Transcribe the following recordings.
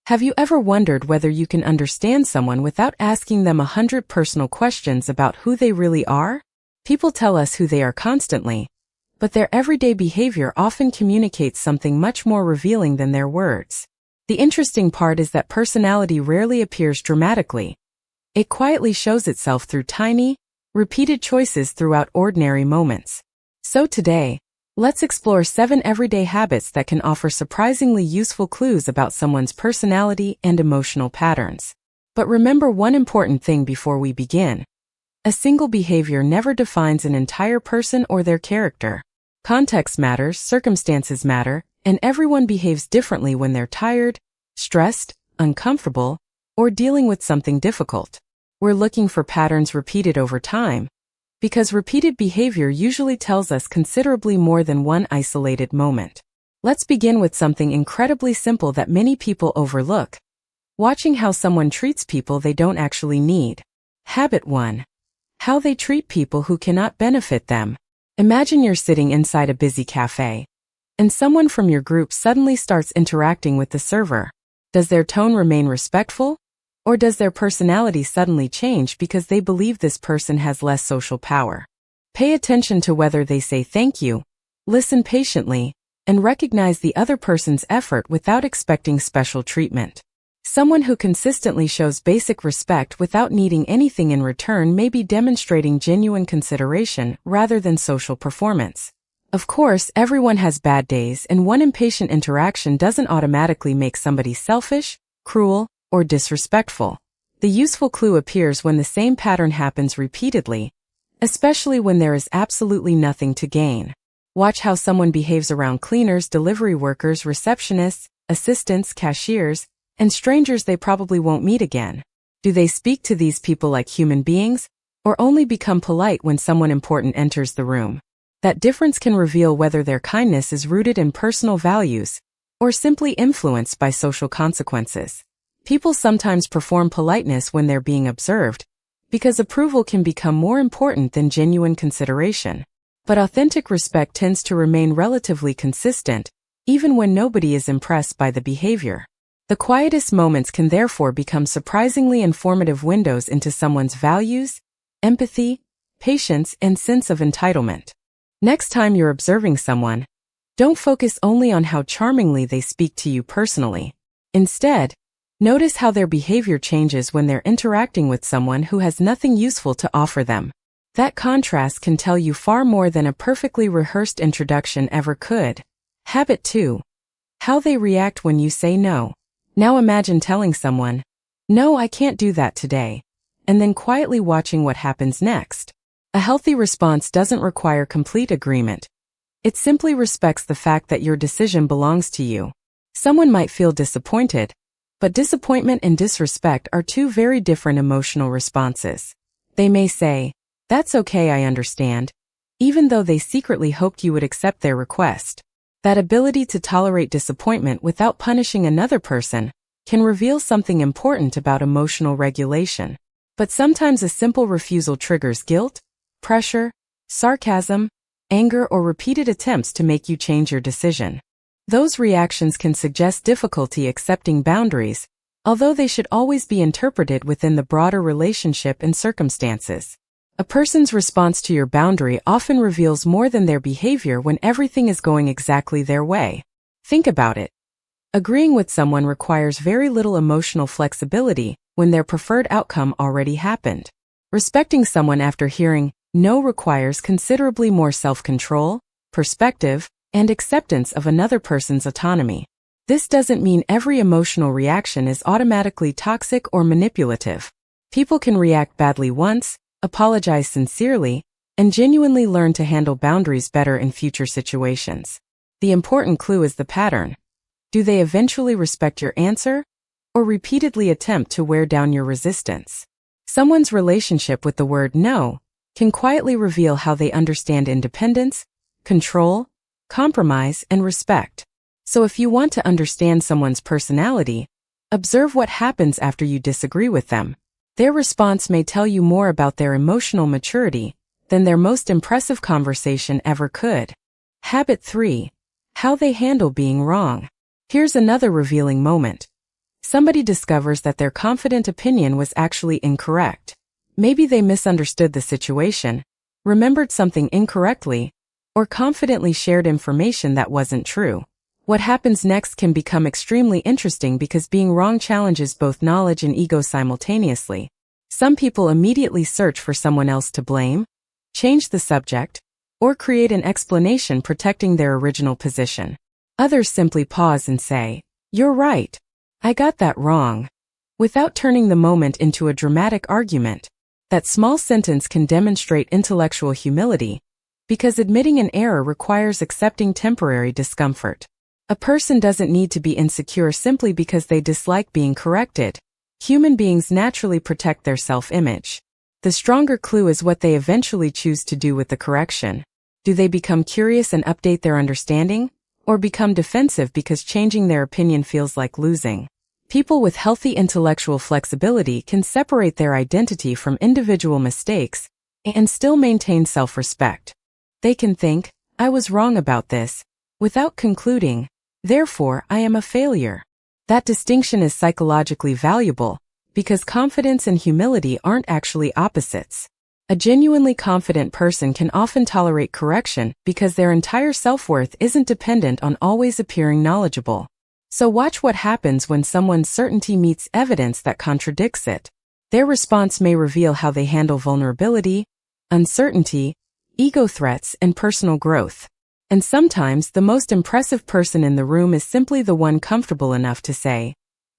Have you ever wondered whether you can understand someone without asking them 100 personal questions about who they really are? People tell us who they are constantly, but their everyday behavior often communicates something much more revealing than their words. The interesting part is that personality rarely appears dramatically. It quietly shows itself through tiny, repeated choices throughout ordinary moments. So today, let's explore 7 everyday habits that can offer surprisingly useful clues about someone's personality and emotional patterns. But remember one important thing before we begin. A single behavior never defines an entire person or their character. Context matters, circumstances matter, and everyone behaves differently when they're tired, stressed, uncomfortable, or dealing with something difficult. We're looking for patterns repeated over time, because repeated behavior usually tells us considerably more than one isolated moment. Let's begin with something incredibly simple that many people overlook: watching how someone treats people they don't actually need. Habit 1. How they treat people who cannot benefit them. Imagine you're sitting inside a busy cafe, and someone from your group suddenly starts interacting with the server. Does their tone remain respectful? Or does their personality suddenly change because they believe this person has less social power? Pay attention to whether they say thank you, listen patiently, and recognize the other person's effort without expecting special treatment. Someone who consistently shows basic respect without needing anything in return may be demonstrating genuine consideration rather than social performance. Of course, everyone has bad days, and one impatient interaction doesn't automatically make somebody selfish, cruel, or disrespectful. The useful clue appears when the same pattern happens repeatedly, especially when there is absolutely nothing to gain. Watch how someone behaves around cleaners, delivery workers, receptionists, assistants, cashiers, and strangers they probably won't meet again. Do they speak to these people like human beings, or only become polite when someone important enters the room? That difference can reveal whether their kindness is rooted in personal values, or simply influenced by social consequences. People sometimes perform politeness when they're being observed, because approval can become more important than genuine consideration. But authentic respect tends to remain relatively consistent, even when nobody is impressed by the behavior. The quietest moments can therefore become surprisingly informative windows into someone's values, empathy, patience, and sense of entitlement. Next time you're observing someone, don't focus only on how charmingly they speak to you personally. Instead, notice how their behavior changes when they're interacting with someone who has nothing useful to offer them. That contrast can tell you far more than a perfectly rehearsed introduction ever could. Habit 2. How they react when you say no. Now imagine telling someone, "No, I can't do that today," and then quietly watching what happens next. A healthy response doesn't require complete agreement. It simply respects the fact that your decision belongs to you. Someone might feel disappointed, but disappointment and disrespect are two very different emotional responses. They may say, "That's okay, I understand," even though they secretly hoped you would accept their request. That ability to tolerate disappointment without punishing another person can reveal something important about emotional regulation. But sometimes a simple refusal triggers guilt, pressure, sarcasm, anger, or repeated attempts to make you change your decision. Those reactions can suggest difficulty accepting boundaries, although they should always be interpreted within the broader relationship and circumstances. A person's response to your boundary often reveals more than their behavior when everything is going exactly their way. Think about it. Agreeing with someone requires very little emotional flexibility when their preferred outcome already happened. Respecting someone after hearing no requires considerably more self-control, perspective, and acceptance of another person's autonomy. This doesn't mean every emotional reaction is automatically toxic or manipulative. People can react badly once, apologize sincerely, and genuinely learn to handle boundaries better in future situations. The important clue is the pattern. Do they eventually respect your answer, or repeatedly attempt to wear down your resistance? Someone's relationship with the word no can quietly reveal how they understand independence, control, compromise, and respect. So if you want to understand someone's personality, observe what happens after you disagree with them. Their response may tell you more about their emotional maturity than their most impressive conversation ever could. Habit 3. How they handle being wrong. Here's another revealing moment. Somebody discovers that their confident opinion was actually incorrect. Maybe they misunderstood the situation, remembered something incorrectly, or confidently shared information that wasn't true. What happens next can become extremely interesting because being wrong challenges both knowledge and ego simultaneously. Some people immediately search for someone else to blame, change the subject, or create an explanation protecting their original position. Others simply pause and say, "You're right. I got that wrong," without turning the moment into a dramatic argument. That small sentence can demonstrate intellectual humility, because admitting an error requires accepting temporary discomfort. A person doesn't need to be insecure simply because they dislike being corrected. Human beings naturally protect their self-image. The stronger clue is what they eventually choose to do with the correction. Do they become curious and update their understanding, or become defensive because changing their opinion feels like losing? People with healthy intellectual flexibility can separate their identity from individual mistakes and still maintain self-respect. They can think, "I was wrong about this," without concluding, "Therefore, I am a failure." That distinction is psychologically valuable because confidence and humility aren't actually opposites. A genuinely confident person can often tolerate correction because their entire self-worth isn't dependent on always appearing knowledgeable. So watch what happens when someone's certainty meets evidence that contradicts it. Their response may reveal how they handle vulnerability, uncertainty, ego threats, and personal growth. And sometimes the most impressive person in the room is simply the one comfortable enough to say,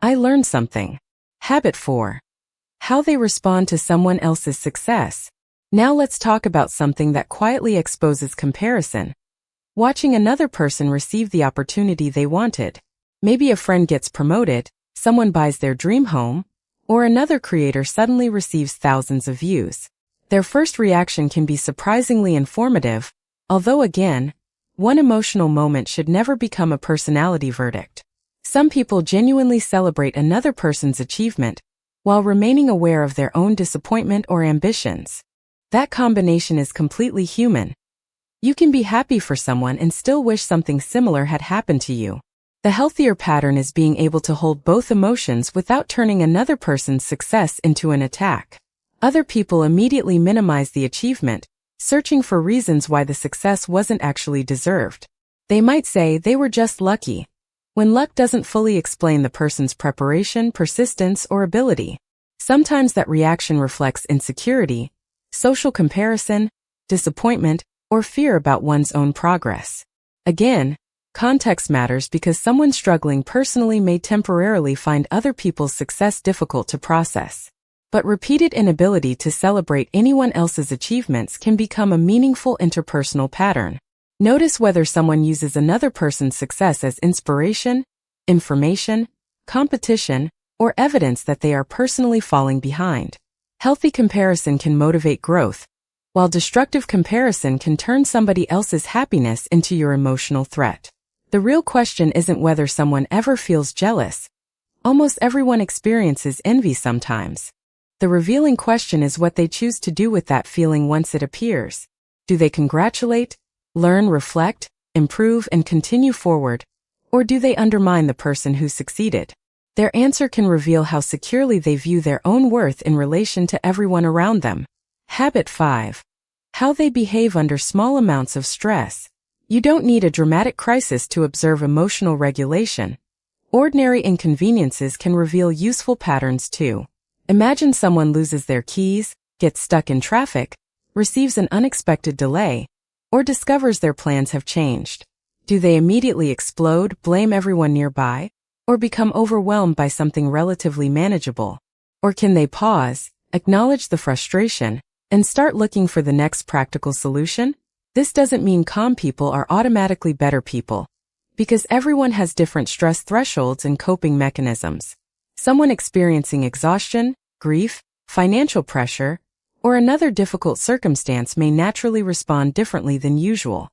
"I learned something." Habit 4. How they respond to someone else's success. Now let's talk about something that quietly exposes comparison. Watching another person receive the opportunity they wanted. Maybe a friend gets promoted, someone buys their dream home, or another creator suddenly receives thousands of views. Their first reaction can be surprisingly informative, although again, one emotional moment should never become a personality verdict. Some people genuinely celebrate another person's achievement, while remaining aware of their own disappointment or ambitions. That combination is completely human. You can be happy for someone and still wish something similar had happened to you. The healthier pattern is being able to hold both emotions without turning another person's success into an attack. Other people immediately minimize the achievement, searching for reasons why the success wasn't actually deserved. They might say they were just lucky, when luck doesn't fully explain the person's preparation, persistence, or ability. Sometimes that reaction reflects insecurity, social comparison, disappointment, or fear about one's own progress. Again, context matters because someone struggling personally may temporarily find other people's success difficult to process. But repeated inability to celebrate anyone else's achievements can become a meaningful interpersonal pattern. Notice whether someone uses another person's success as inspiration, information, competition, or evidence that they are personally falling behind. Healthy comparison can motivate growth, while destructive comparison can turn somebody else's happiness into your emotional threat. The real question isn't whether someone ever feels jealous. Almost everyone experiences envy sometimes. The revealing question is what they choose to do with that feeling once it appears. Do they congratulate, learn, reflect, improve, and continue forward? Or do they undermine the person who succeeded? Their answer can reveal how securely they view their own worth in relation to everyone around them. Habit 5. How they behave under small amounts of stress. You don't need a dramatic crisis to observe emotional regulation. Ordinary inconveniences can reveal useful patterns too. Imagine someone loses their keys, gets stuck in traffic, receives an unexpected delay, or discovers their plans have changed. Do they immediately explode, blame everyone nearby, or become overwhelmed by something relatively manageable? Or can they pause, acknowledge the frustration, and start looking for the next practical solution? This doesn't mean calm people are automatically better people, because everyone has different stress thresholds and coping mechanisms. Someone experiencing exhaustion, grief, financial pressure, or another difficult circumstance may naturally respond differently than usual.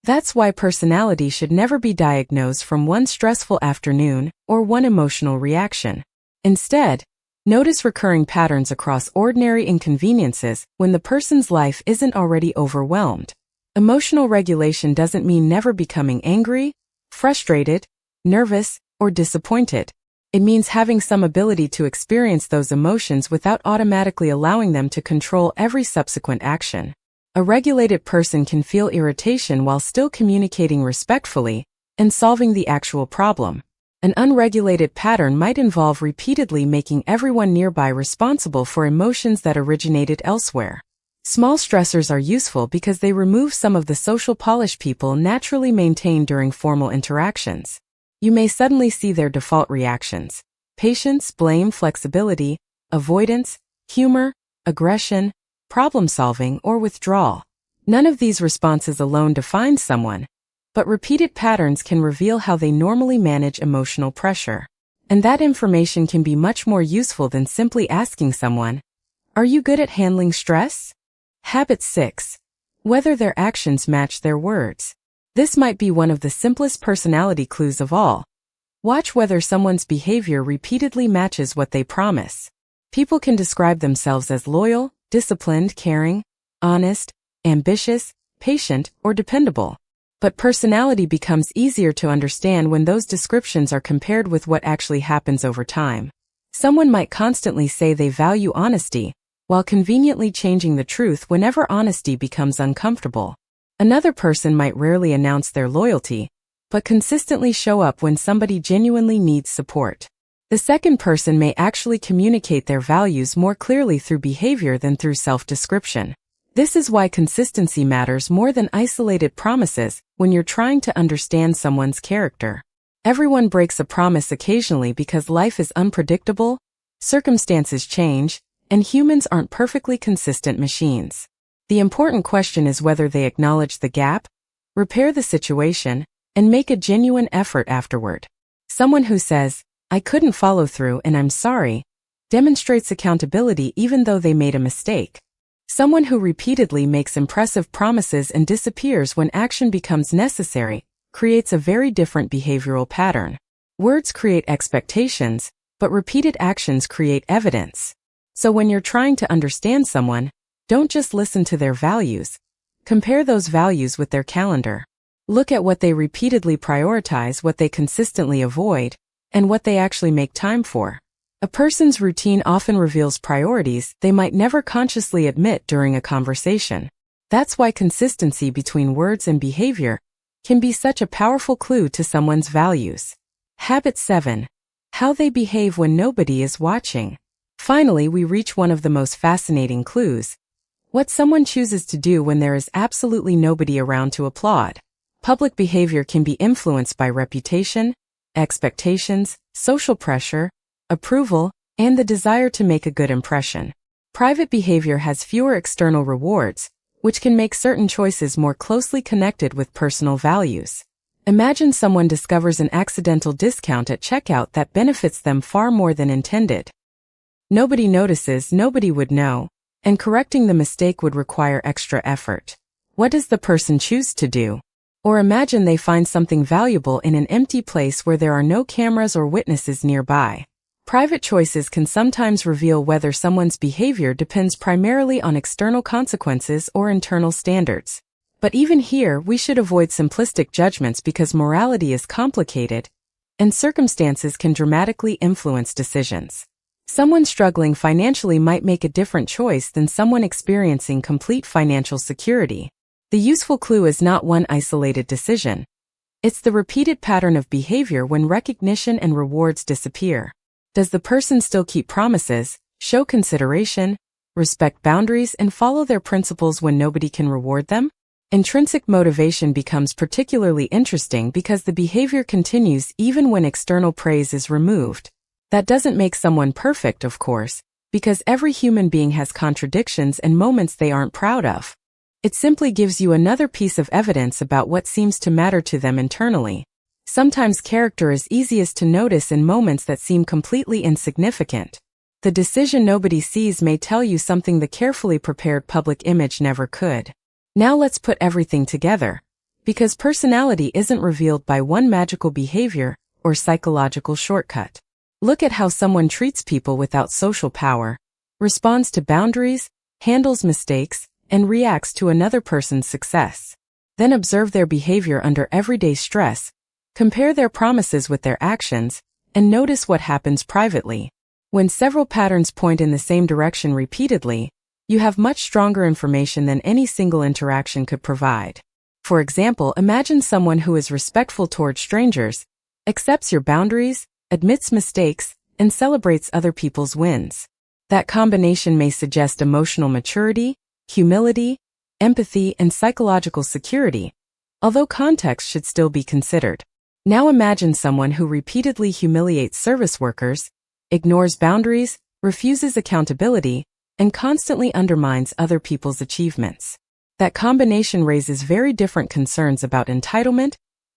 That's why personality should never be diagnosed from one stressful afternoon or one emotional reaction. Instead, notice recurring patterns across ordinary inconveniences when the person's life isn't already overwhelmed. Emotional regulation doesn't mean never becoming angry, frustrated, nervous, or disappointed. It means having some ability to experience those emotions without automatically allowing them to control every subsequent action. A regulated person can feel irritation while still communicating respectfully and solving the actual problem. An unregulated pattern might involve repeatedly making everyone nearby responsible for emotions that originated elsewhere. Small stressors are useful because they remove some of the social polish people naturally maintain during formal interactions. You may suddenly see their default reactions: patience, blame, flexibility, avoidance, humor, aggression, problem-solving, or withdrawal. None of these responses alone define someone, but repeated patterns can reveal how they normally manage emotional pressure. And that information can be much more useful than simply asking someone, "Are you good at handling stress?" Habit 6. Whether their actions match their words. This might be one of the simplest personality clues of all. Watch whether someone's behavior repeatedly matches what they promise. People can describe themselves as loyal, disciplined, caring, honest, ambitious, patient, or dependable. But personality becomes easier to understand when those descriptions are compared with what actually happens over time. Someone might constantly say they value honesty, while conveniently changing the truth whenever honesty becomes uncomfortable. Another person might rarely announce their loyalty, but consistently show up when somebody genuinely needs support. The second person may actually communicate their values more clearly through behavior than through self-description. This is why consistency matters more than isolated promises when you're trying to understand someone's character. Everyone breaks a promise occasionally because life is unpredictable, circumstances change, and humans aren't perfectly consistent machines. The important question is whether they acknowledge the gap, repair the situation, and make a genuine effort afterward. Someone who says, "I couldn't follow through and I'm sorry," demonstrates accountability even though they made a mistake. Someone who repeatedly makes impressive promises and disappears when action becomes necessary creates a very different behavioral pattern. Words create expectations, but repeated actions create evidence. So when you're trying to understand someone, don't just listen to their values. Compare those values with their calendar. Look at what they repeatedly prioritize, what they consistently avoid, and what they actually make time for. A person's routine often reveals priorities they might never consciously admit during a conversation. That's why consistency between words and behavior can be such a powerful clue to someone's values. Habit 7. How they behave when nobody is watching. Finally, we reach one of the most fascinating clues: what someone chooses to do when there is absolutely nobody around to applaud. Public behavior can be influenced by reputation, expectations, social pressure, approval, and the desire to make a good impression. Private behavior has fewer external rewards, which can make certain choices more closely connected with personal values. Imagine someone discovers an accidental discount at checkout that benefits them far more than intended. Nobody notices, nobody would know, and correcting the mistake would require extra effort. What does the person choose to do? Or imagine they find something valuable in an empty place where there are no cameras or witnesses nearby. Private choices can sometimes reveal whether someone's behavior depends primarily on external consequences or internal standards. But even here, we should avoid simplistic judgments because morality is complicated, and circumstances can dramatically influence decisions. Someone struggling financially might make a different choice than someone experiencing complete financial security. The useful clue is not one isolated decision. It's the repeated pattern of behavior when recognition and rewards disappear. Does the person still keep promises, show consideration, respect boundaries, and follow their principles when nobody can reward them? Intrinsic motivation becomes particularly interesting because the behavior continues even when external praise is removed. That doesn't make someone perfect, of course, because every human being has contradictions and moments they aren't proud of. It simply gives you another piece of evidence about what seems to matter to them internally. Sometimes character is easiest to notice in moments that seem completely insignificant. The decision nobody sees may tell you something the carefully prepared public image never could. Now let's put everything together. Because personality isn't revealed by one magical behavior or psychological shortcut. Look at how someone treats people without social power, responds to boundaries, handles mistakes, and reacts to another person's success. Then observe their behavior under everyday stress, compare their promises with their actions, and notice what happens privately. When several patterns point in the same direction repeatedly, you have much stronger information than any single interaction could provide. For example, imagine someone who is respectful toward strangers, accepts your boundaries, admits mistakes, and celebrates other people's wins. That combination may suggest emotional maturity, humility, empathy, and psychological security, although context should still be considered. Now imagine someone who repeatedly humiliates service workers, ignores boundaries, refuses accountability, and constantly undermines other people's achievements. That combination raises very different concerns about entitlement,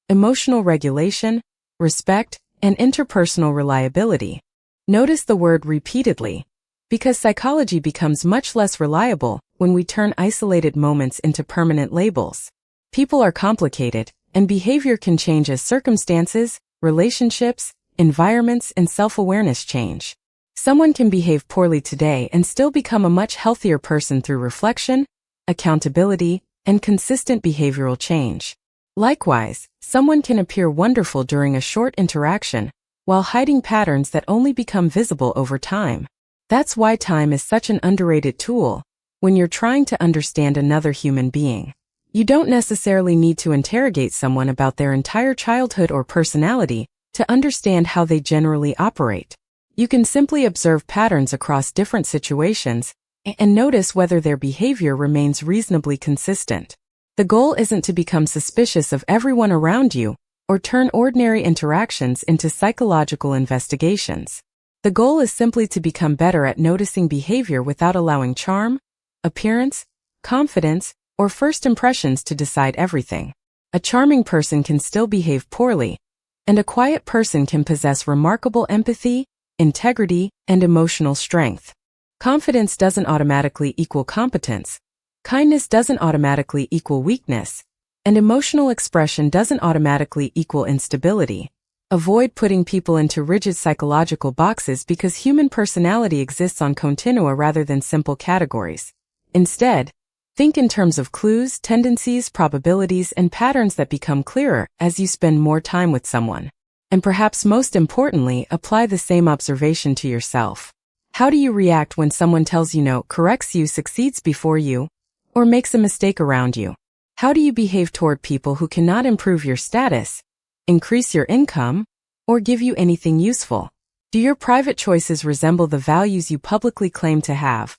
emotional regulation, respect, and interpersonal reliability. Notice the word repeatedly, because psychology becomes much less reliable when we turn isolated moments into permanent labels. People are complicated, and behavior can change as circumstances, relationships, environments, and self-awareness change. Someone can behave poorly today and still become a much healthier person through reflection, accountability, and consistent behavioral change. Likewise, someone can appear wonderful during a short interaction while hiding patterns that only become visible over time. That's why time is such an underrated tool when you're trying to understand another human being. You don't necessarily need to interrogate someone about their entire childhood or personality to understand how they generally operate. You can simply observe patterns across different situations and notice whether their behavior remains reasonably consistent. The goal isn't to become suspicious of everyone around you or turn ordinary interactions into psychological investigations. The goal is simply to become better at noticing behavior without allowing charm, appearance, confidence, or first impressions to decide everything. A charming person can still behave poorly, and a quiet person can possess remarkable empathy, integrity, and emotional strength. Confidence doesn't automatically equal competence. Kindness doesn't automatically equal weakness, and emotional expression doesn't automatically equal instability. Avoid putting people into rigid psychological boxes because human personality exists on continua rather than simple categories. Instead, think in terms of clues, tendencies, probabilities, and patterns that become clearer as you spend more time with someone. And perhaps most importantly, apply the same observation to yourself. How do you react when someone tells you no, corrects you, succeeds before you, or makes a mistake around you? How do you behave toward people who cannot improve your status, increase your income, or give you anything useful? Do your private choices resemble the values you publicly claim to have,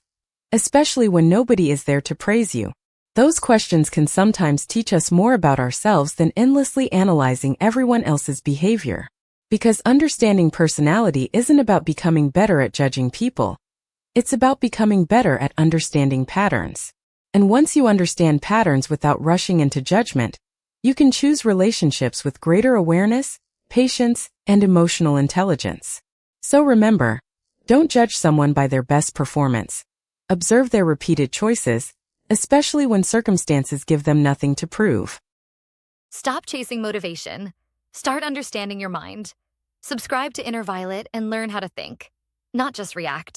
especially when nobody is there to praise you? Those questions can sometimes teach us more about ourselves than endlessly analyzing everyone else's behavior. Because understanding personality isn't about becoming better at judging people. It's about becoming better at understanding patterns. And once you understand patterns without rushing into judgment, you can choose relationships with greater awareness, patience, and emotional intelligence. So remember, don't judge someone by their best performance. Observe their repeated choices, especially when circumstances give them nothing to prove. Stop chasing motivation. Start understanding your mind. Subscribe to Inner Violet and learn how to think, not just react.